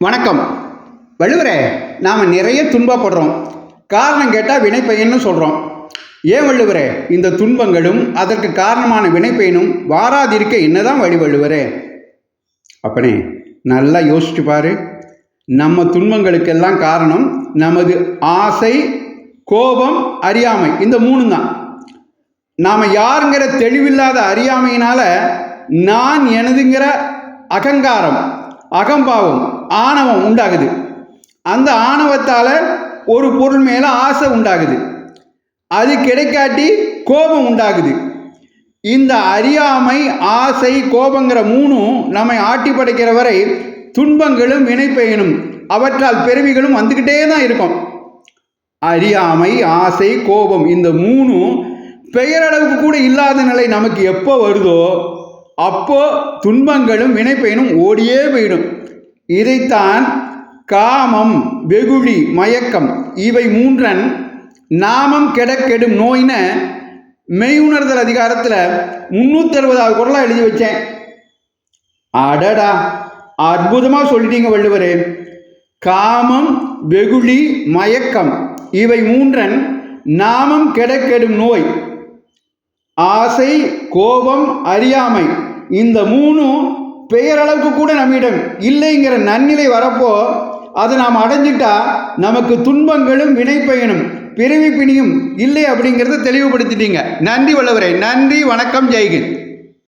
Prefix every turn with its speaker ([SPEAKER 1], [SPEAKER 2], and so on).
[SPEAKER 1] வணக்கம். வள்ளுவரே, நாம் நிறைய துன்பப்படுறோம். காரணம் கேட்டால் வினைப்பயன்னு சொல்கிறோம். ஏன் வள்ளுவரே இந்த துன்பங்களும் அதற்கு காரணமான வினைப்பயனும் வாராதிருக்க என்னதான் வழி வள்ளுவரே? அப்பனே, நல்லா யோசிச்சு பாரு. நம்ம துன்பங்களுக்கெல்லாம் காரணம் நமது ஆசை, கோபம், அறியாமை. இந்த மூணு தான். நாம் யாருங்கிற தெளிவில்லாத அறியாமையினால நான் எனதுங்கிற அகங்காரம், அகம்பாவம், ஆணவம் உண்டாகுது. அந்த ஆணவத்தால் ஒரு பொருள் மேலே ஆசை உண்டாகுது. அது கிடைக்காட்டி கோபம் உண்டாகுது. இந்த அறியாமை, ஆசை, கோபங்கிற மூணும் நம்மை ஆட்டி படைக்கிற வரை துன்பங்களும் வினைப்பயனும் அவற்றால் பிறவிகளும் வந்துக்கிட்டே தான் இருக்கும். அறியாமை, ஆசை, கோபம் இந்த மூணும் பெயரளவுக்கு கூட இல்லாத நிலை நமக்கு எப்போ வருதோ அப்போ துன்பங்களும் வினைப்பயனும் ஓடியே போயிடும். இதைத்தான் காமம், வெகுளி, மயக்கம் இவை மூன்றன் நாமம் கெடும் நோயின மெய்யுணர்தல் அதிகாரத்தில் 360வது குறளா எழுதி வச்சேன். அடடா, அற்புதமாக சொல்லிட்டீங்க வள்ளுவரே. காமம், வெகுளி, மயக்கம் இவை மூன்றன் நாமம் கெடும் நோய். ஆசை, கோபம், அறியாமை இந்த மூணும் பெயரளவுக்கு கூட நம்மிடம் இல்லைங்கிற நன்னிலை வரப்போ அதை நாம் அடைஞ்சிட்டா நமக்கு துன்பங்களும் வினைப்பயனும் பிறவி பிணியும் இல்லை அப்படிங்கிறத தெளிவுபடுத்திட்டீங்க. நன்றி வள்ளுவரே. நன்றி, வணக்கம், ஜெய்ஹிந்த்.